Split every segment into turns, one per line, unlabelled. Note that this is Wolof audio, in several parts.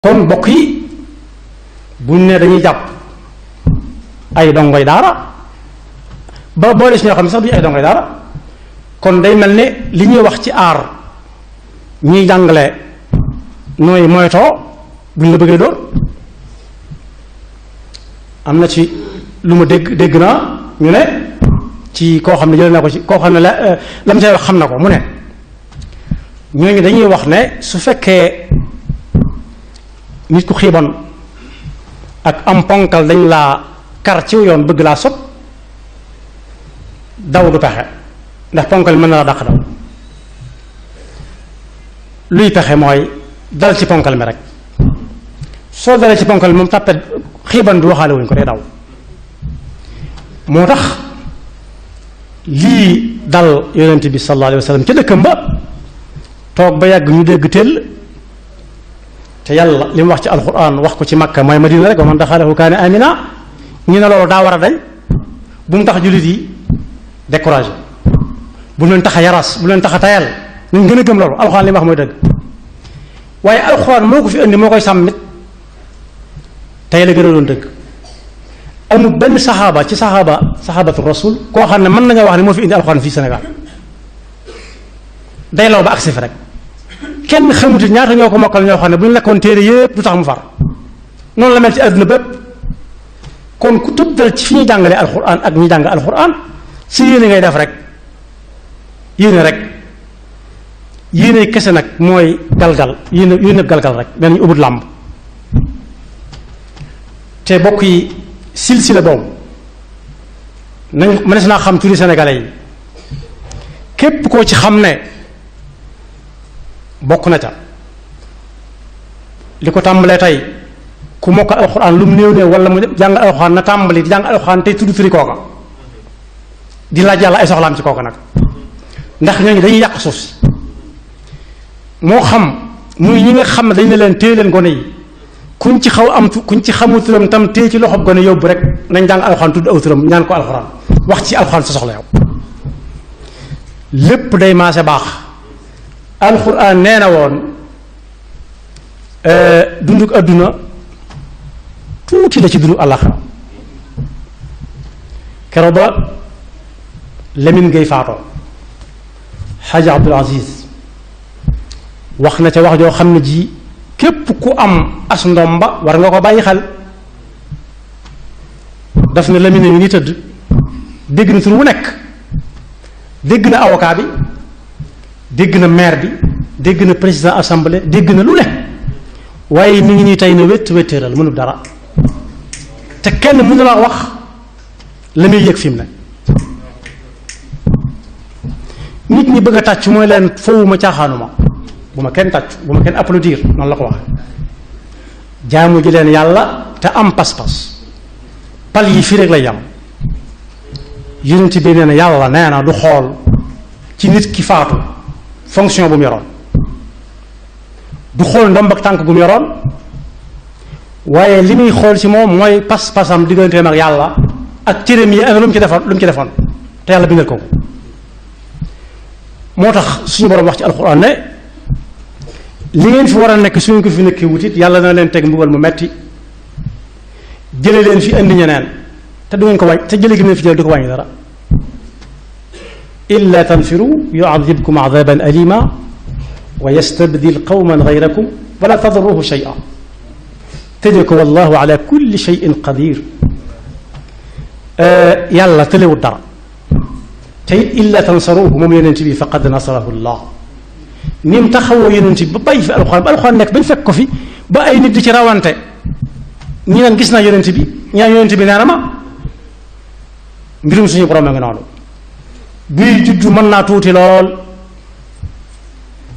kon mbokk yi buñ ne dañuy jàpp ay dongoy daara ba boole si ñoo xam ne sax duñu ay dongoy daara kon day mel ne li ñuy wax ci aar ñiy jàngale nooy moytoo buñ la bëggee doon am na ci lu ma dégg naa ñu ne ci koo xam ne jëlee na ko ci koo xam ne la mu say wax xam na ko mu ne ñooñu dañuy wax ne su fekkee nit ku xiibon ak am ponkal dañ laa kar ci yoon bëgg laa sot daw du pexe ndax ponkal mën na la dàq daw luy pexe mooy dal ci ponkal mi rek soo dalee ci ponkal moom tàppet xiiban du waxaale wuñ ko day daw moo tax lii dal yonent bi sallallahu alayhi wa sallam ca dëkkam ba toog ba yàgg ñu dégg tëll te yàlla li mu wax ci alquran wax ko ci makka mooy madina rek wa man daxalahu kaana amina ñu ne loolu daa war a dañ bu mu tax jullit yi découragé bu leen tax a yaras bu leen tax a tayal nañ gën a gëm loolu alquran li mu wax mooy dëgg waaye alquran moo ko fi indi moo koy sàmmit tey la gën a doon dëgg amul benn saxaaba ci saxaabatu rasul koo xam ne mën nañoo wax ne moo fi indi alquran fii Sénégal day law ba agsi fi rek kenn xamuti ñaata ñoo ko mokkal ñoo xam ne bu ñu lekkoon téere yépp du tax mu far noonu la mel ci àdduna bépp kon ku tëb dal ci fi ñuy jàngalee alxuraan ak ñi jàng alxuraan si yéene ngay def rek yéene kese nag mooy galgal yéene galgal rek benn ñu ubut làmb te bokk yi silsila boobu nañ mënees naa xam turi sénégalais yi képp koo ci xam ne bokk na ca li ko tàmbalee tey ku mokkal alxuraan lu mu néew néew wala mu jàng alxuraan na tàmbali di jàng alxuraan tey tudd firi kooka di laaj yàlla ay soxlaam ci kooka nag ndax ñooñu dañuy yàq suuf si moo xam muy ñi nga xam ne dañ ne leen téye leen gone yi kuñ ci xamul turam tam téye ci loxob gone yóbbu rek nañ jàng alxuraan tudd aw turam ñaan ko alxuraan wax ci alxuraan sa soxla yow lépp day maase baax alxuraan nee na woon dunduk adduna tuuti la ci dunduk àllaxira keroog ba Lamine Gueye faatoo Xaaji Abdul Aziz wax na ca wax joo xam ne ji képp ku am as ndomba war nga ko bàyyi xel daf ne Lamine mi ngi tëdd dégg na tur wu nekk dégg na avocat bi dégg na maire bi dégg na président assemblée dégg na lu ne waaye mi ngi nii tey na wéttéeral mënul dara te kenn mënu la wax la muy yëg fi mu ne nit ñi bëgg a tàcc mooy leen fowuma caaxaanuma bu ma kenn tàcc bu ma kenn applaudir noonu la ko wax jaamu ji leen yàlla te am pas-pas pal yi fii rek lay yam yonent bi nee na yàlla nee na du xool ci nit ki faatu fonction bu mu yoroon du xool ndomb ak tànk bu mu yoroon waaye li muy xool ci moom mooy pas-pasam digganteem ak yàlla ak cëram yi ak lu mu ci defoon te yàlla bindal ko moo tax suñu borom wax ci alxuraan ne li ngeen fi war a nekk su ngeen ko fi nekkee wutit yàlla na leen teg mbugal mu metti jële leen fi indi ñeneen te du ngeen ko wàññi te jële gi leen fi jële du ko wàññi dara illa tanfiru yu'adhibkum 'adhaban alima wa yastabdil qawman ghayrakum wala tadurruhu shay'an tëjee ko wallahu ala kulli shay'in qadir yàlla tëlewut dara te it illa tansaruhu moom yonent bi faqad nasarahu llah ni mu taxawoo yonent bi ba bàyyi fi alxuraan ba alxuraan nekk bañ fekk ko fi ba ay nit di ci rawante ñi naan gis naa yonent bi ñaan yonent bi nee na ma mbirum suñu borom a ngi noonu buy juddu mën naa tuuti lool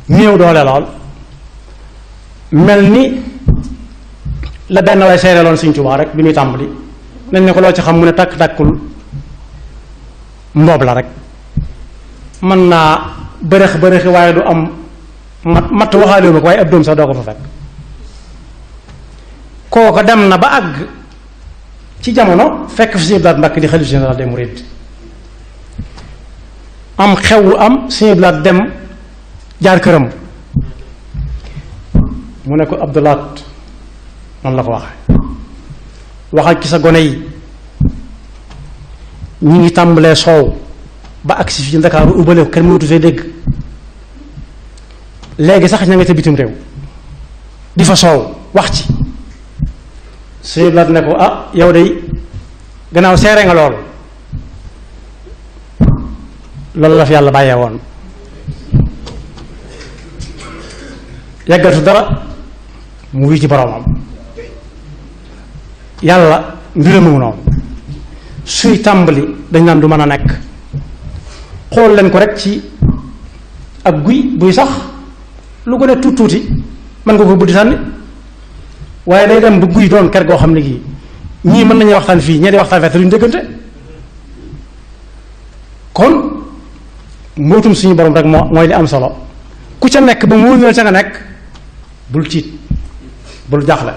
néew doole lool mel ni la benn way seereeloon Sëñ Tuubaa rek bi muy tàmbali nañ ne ko loo ci xam mu ne tàkk-tàkkul mboob la rek mën naa bërëx waaye du am matt waxaale ma ko waaye ab doom sax doo ko fa fekk kooko dem na ba àgg ci jamono fekk fi Sëñ Blaat Mbàkke di xalifa général des mourides am xew am Sëñ Blaat dem jaar këram mu ne ko Abdoulaat noonu la ko waxee waxal ci sa gone yi ñi ngi tàmbalee soow ba agsi fi ci Ndakaaru ubbale ko kenn mënatu fee dégg léegi sax ña nga ca bitim réew di fa soow wax ci suñu blaat ne ko ah yow de gannaaw seere nga loolu la fi yàlla bàyyee woon yàggatu dara mu wii ci boromam yàlla mbiram mu noonu suy tàmbali dañ naan du mën a nekk xool leen ko rek ci ak guy buy sax lu ko ne tuut tuuti mën nga ko buddi sànni waaye day dem ba guy doon ker goo xam ne gii ñii mën nañu waxtaan fii ñee di waxtaan fee te duñ déggante kon mbootum suñu borom rek mooy li am solo ku ca nekk ba mu wóor la ca nga nekk bul tiit bul jaaxle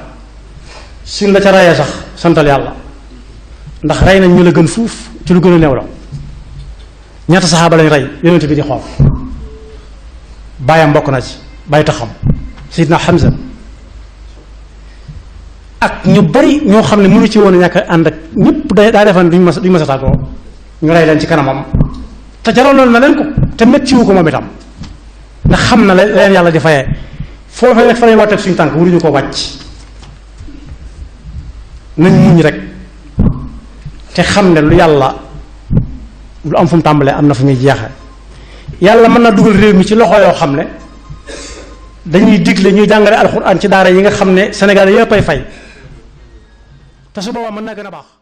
suñ la ca rayee sax santal yàlla ndax rey nañ ñu la gën fuuf ci lu gën a néew la ñaata saxaaba lañ rey yonent bi di xool bàyyam bokk na ci bàyyi taxam Seydina Hamza ak ñu bari ñoo xam ne mënu ci woon a ñàkk ànd ak ñëpp daa defan duñ mas a tàggoo ñu rey leen ci kanamam te jaraloon na leen ko te méttiwu ko moom itam ndax xam na leen yàlla di fayee foofu rek fa lañ war a teg suñu tànk waruñu ko wàcc nañ muñ rek te xam ne lu yàlla lu am fu mu tàmbalee am na fu muy jeexe yàlla mën na dugal réew mi ci loxo yoo xam ne dañuy digle ñuy jàngale alxuraan ci daara yi nga xam ne Sénégal yëpp ay fay te su boobaa mën na gën a baax